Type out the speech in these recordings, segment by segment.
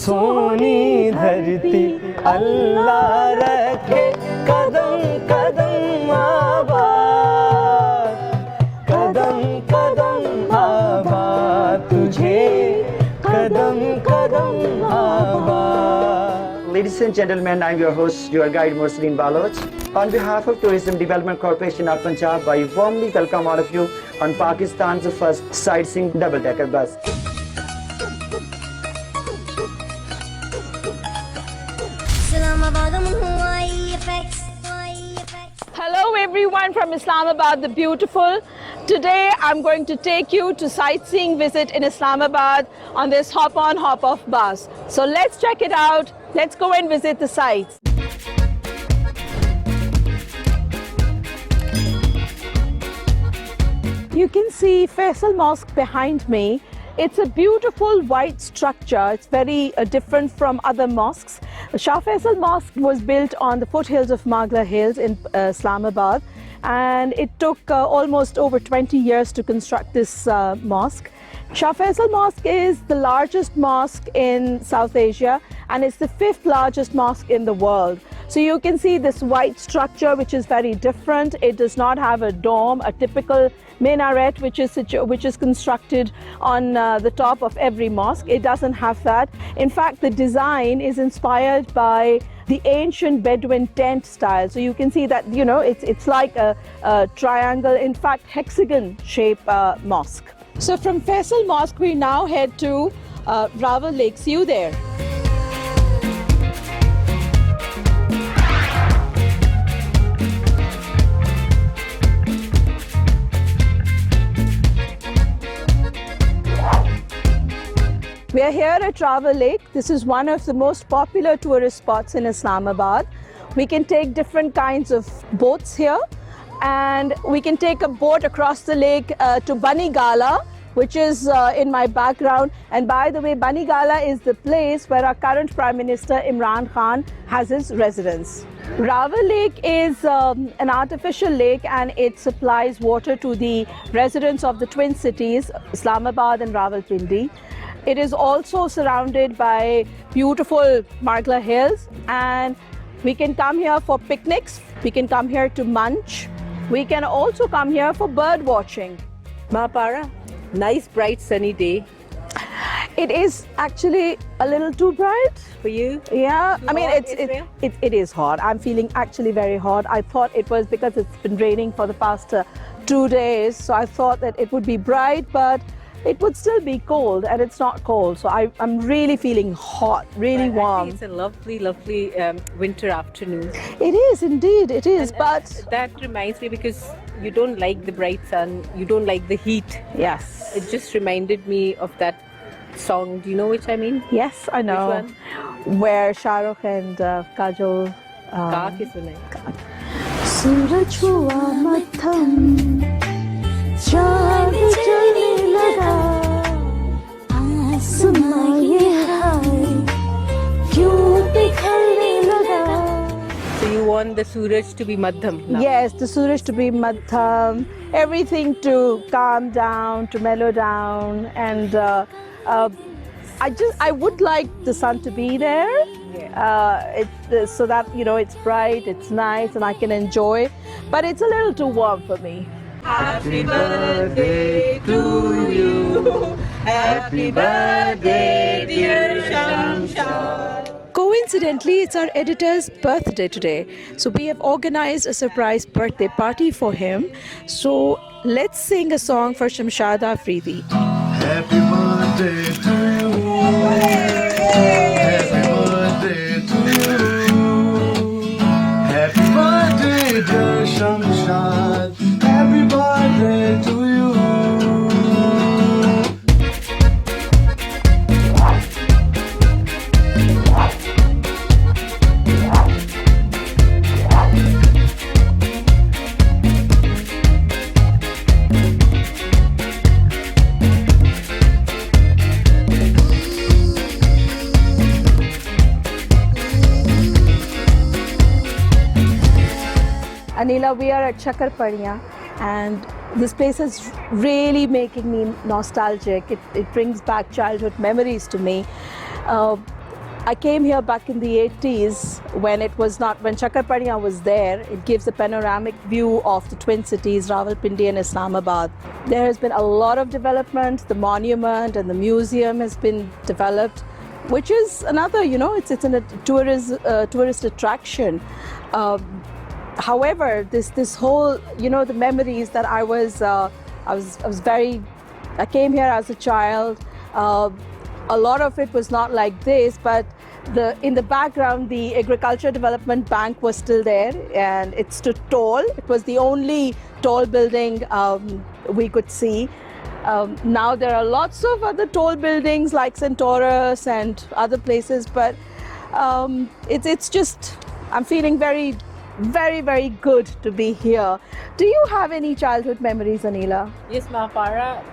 सोनी धरती अल्लाह रखे कदम कदम आबाद, कदम कदम आबाद तुझे, कदम कदम आबाद. Ladies and gentlemen, I'm your host, your guide Mursaleen Baloch. On behalf of Tourism Development Corporation of Punjab, I warmly welcome all of you on Pakistan's first sightseeing double-decker bus. Hello everyone from Islamabad the beautiful. Today I'm going to take you to sightseeing visit in Islamabad on this hop on hop off bus. So let's check it out. Let's go and visit the sites. You can see Faisal Mosque behind me. It's a beautiful white structure. It's very different from other mosques. Shah Faisal Mosque was built on the foothills of Magla Hills in Islamabad, and it took almost over 20 years to construct this mosque. Shah Faisal Mosque is the largest mosque in South Asia, and it's the 5th largest mosque in the world. So you can see this white structure, which is very different. It does not have a dome, a typical minaret which is constructed on the top of every mosque. It doesn't have that. In fact, the design is inspired by the ancient Bedouin tent style. So you can see that, you know, it's like a triangle, in fact hexagon shaped mosque. So from Faisal Mosque we now head to Rawal Lake. See you there. We are here at Rawal Lake. This is one of the most popular tourist spots in Islamabad. We can take different kinds of boats here, and we can take a boat across the lake to Bani Gala, which is in my background. And by the way, Bani Gala is the place where our current Prime Minister Imran Khan has his residence. Rawal Lake is an artificial lake, and it supplies water to the residents of the twin cities, Islamabad and Rawalpindi. It is also surrounded by beautiful Magla Hills, and we can come here for picnics, we can come here to munch, we can also come here for bird watching. Mahapara, nice bright sunny day. It is actually a little too bright. For you? Yeah, I mean Israel? it is hot. I'm feeling actually very hot. I thought it was because it's been raining for the past 2 days, so I thought that it would be bright, but it would still be cold, and it's not cold. So I'm really feeling hot, really warm. It's a lovely, lovely winter afternoon. It is indeed, it is. And, but that reminds me, because you don't like the bright sun, you don't like the heat. yes, It just reminded me of that song. Do you know which I mean? yes, I know. Which one? Where Shah Rukh and Kajol. Gaa ke sunai. सूरज हुआ मध्यम, चांद जलने लगा, आसमां ये हाय क्यों बिखरने लगा. So you want the Suraj to be Madham now? Yes, the Suraj to be Madham, everything to calm down, to mellow down, and I would like the sun to be there. So that, you know, it's bright, it's nice, and I can enjoy. But it's a little too warm for me. Happy birthday to you. Happy birthday, dear Shamshad. Coincidentally, it's our editor's birthday today. So we have organized a surprise birthday party for him. So let's sing a song for Shamshad Afridi. Happy birthday to you. Happy birthday to you. Happy birthday, dear Shamshad. Happy birthday to you. Anila, we are at Chakarpadiya, and this place is really making me nostalgic. It brings back childhood memories to me. I came here back in the 80s when Chakarpadiya was there. It gives a panoramic view of the twin cities, Rawalpindi and Islamabad. There has been a lot of development. The monument and the museum has been developed, which is another, it's a tourist attraction. However, this whole, the memories that I came here as a child. A lot of it was not like this, but in the background, the Agriculture Development Bank was still there, and it stood tall. It was the only tall building we could see. Now there are lots of other tall buildings like Centaurus and other places, but it's just, I'm feeling very, very, very good to be here. Do you have any childhood memories, Anila? Yes, Mahapara.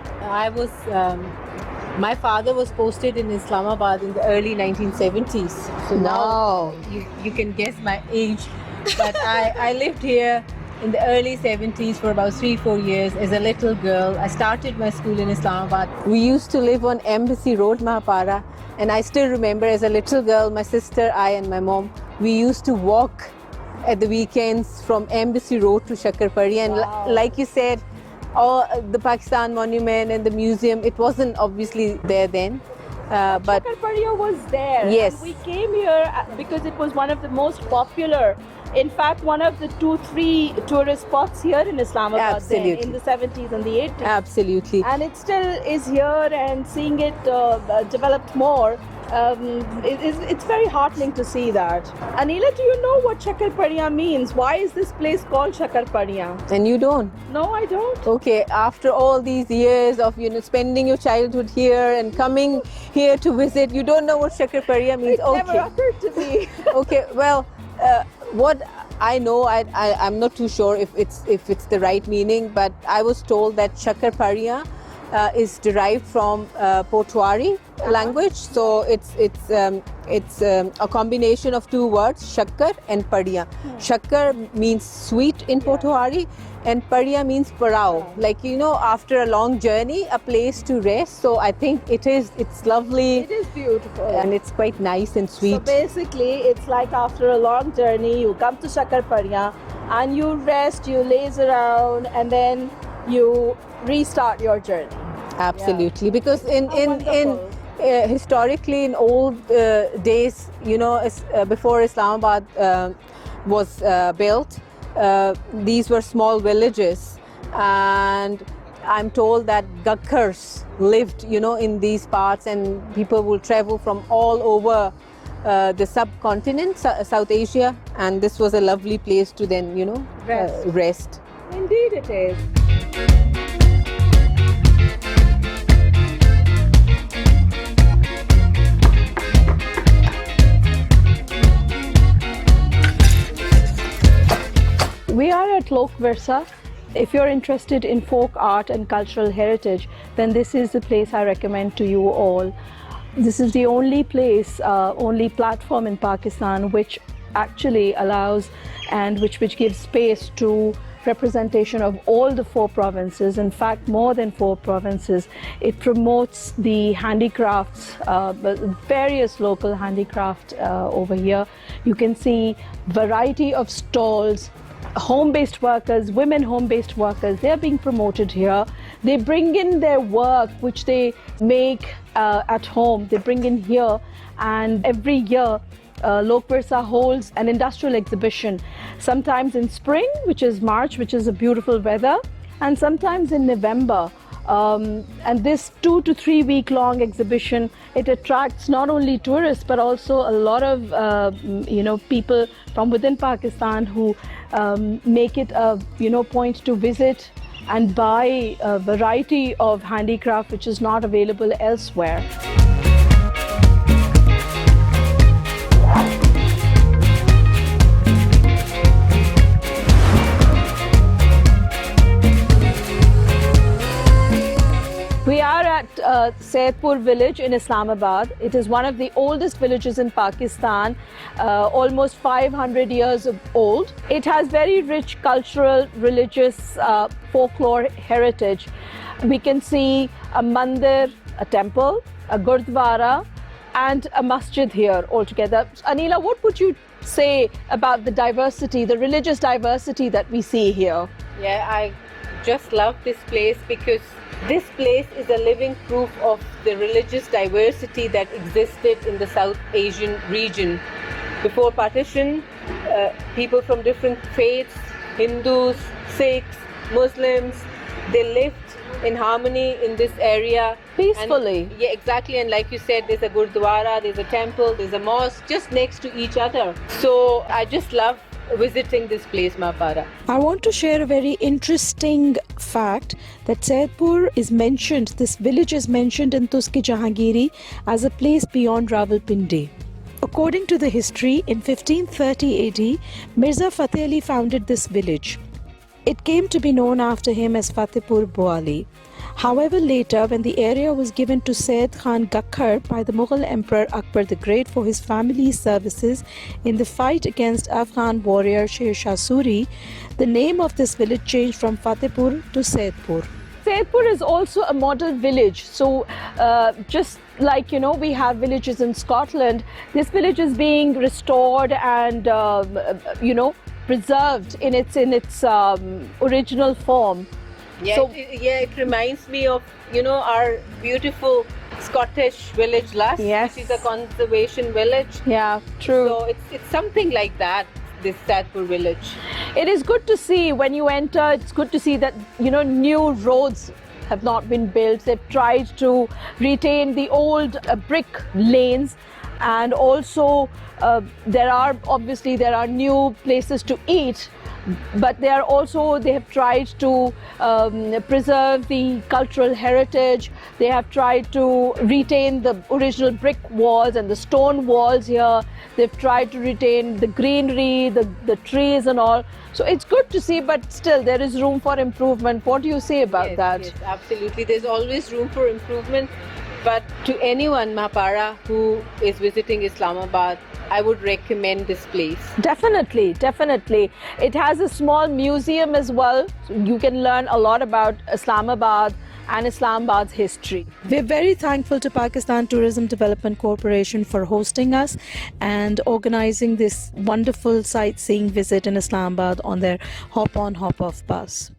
My father was posted in Islamabad in the early 1970s. So now you can guess my age. But I lived here in the early 70s for about 3-4 years as a little girl. I started my school in Islamabad. We used to live on Embassy Road, Mahapara. And I still remember as a little girl, my sister, I and my mom, we used to walk at the weekends from Embassy Road to Chakarpadiya. And like you said, the Pakistan Monument and the museum, it wasn't obviously there then. But Chakarpadiya was there. Yes. And we came here because it was one of the most popular, in fact, one of the 2-3 tourist spots here in Islamabad. Absolutely. Then, in the 70s and the 80s. Absolutely. And it still is here, and seeing it developed more, it's very heartening to see that. Anila, do you know what Chakarpadiya means? Why is this place called Chakarpadiya? And you don't? No, I don't. Okay, after all these years of spending your childhood here and coming here to visit, you don't know what Chakarpadiya means? It never occurred to me. Okay, well, what I know, I'm not too sure if it's the right meaning, but I was told that Chakarpadiya is derived from Potwari language, so it's a combination of two words, shakkar and padiya. Shakkar means sweet in Potwari, and padiya means parao, like after a long journey, a place to rest. So I think it's lovely. It is beautiful. And it's quite nice and sweet. So basically, it's like after a long journey, you come to Chakarpadiya and you rest, you laze around, and then you restart your journey. Absolutely, because in historically in old days, before Islamabad was built, these were small villages, and I'm told that Gakkars lived, in these parts, and people will travel from all over the subcontinent, South Asia, and this was a lovely place to then, rest. Indeed, it is. We are at Lok Virsa. If you're interested in folk art and cultural heritage, then this is the place I recommend to you all. This is the only place, only platform in Pakistan which actually allows and which gives space to representation of all the 4 provinces, in fact more than 4 provinces. It promotes the handicrafts, various local handicraft over here. You can see variety of stalls, home-based workers, women home-based workers, they're being promoted here. They bring in their work which they make at home, they bring in here, and every year Lok Virsa holds an industrial exhibition, sometimes in spring, which is March, which is a beautiful weather, and sometimes in November. And this 2 to 3 week long exhibition, it attracts not only tourists but also a lot of people from within Pakistan who make it a point to visit and buy a variety of handicraft which is not available elsewhere. We are at Saidpur village in Islamabad. It is one of the oldest villages in Pakistan, almost 500 years old. It has very rich cultural, religious, folklore heritage. We can see a mandir, a temple, a gurdwara, and a masjid here altogether. Anila, what would you say about the diversity, the religious diversity that we see here? Yeah, I just love this place because this place is a living proof of the religious diversity that existed in the South Asian region. Before partition, people from different faiths, Hindus, Sikhs, Muslims, they lived in harmony in this area. Peacefully. And, yeah, exactly. And like you said, there's a Gurdwara, there's a temple, there's a mosque just next to each other. So I just love visiting this place, Mahapara. I want to share a very interesting fact that Saidpur is mentioned, this village is mentioned in Tusk-i-Jahangiri as a place beyond Rawalpindi. According to the history, in 1530 AD, Mirza Fateh Ali founded this village. It came to be known after him as Fatehpur Buali. However, later, when the area was given to Sayyid Khan Gakhar by the Mughal Emperor Akbar the Great for his family's services in the fight against Afghan warrior Sher Shah Suri, the name of this village changed from Fatehpur to Saidpur. Saidpur is also a model village. So just like, we have villages in Scotland, this village is being restored and, preserved in its original form. Yeah, So- it reminds me of, our beautiful Scottish village Luss, Yes. which is a conservation village. Yeah, true. So it's something like that, this Saidpur village. It is good to see when you enter, it's good to see that, new roads have not been built. They've tried to retain the old brick lanes, and also there are new places to eat, but they have tried to preserve the cultural heritage. They have tried to retain the original brick walls and the stone walls here. They've tried to retain the greenery, the trees and all. So it's good to see, but still there is room for improvement. What do you say about that? Yes, absolutely. There's always room for improvement. But to anyone, Mahapara, who is visiting Islamabad, I would recommend this place. Definitely, definitely. It has a small museum as well. So you can learn a lot about Islamabad and Islamabad's history. We're very thankful to Pakistan Tourism Development Corporation for hosting us and organizing this wonderful sightseeing visit in Islamabad on their hop-on, hop-off bus.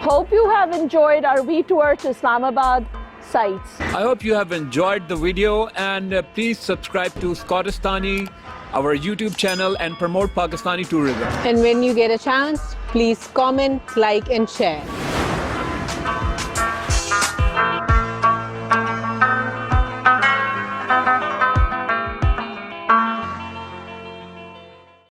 Hope you have enjoyed our V-Tour to Islamabad sites. I hope you have enjoyed the video, and please subscribe to Scottistani, our YouTube channel, and promote Pakistani tourism. And when you get a chance, please comment, like and share.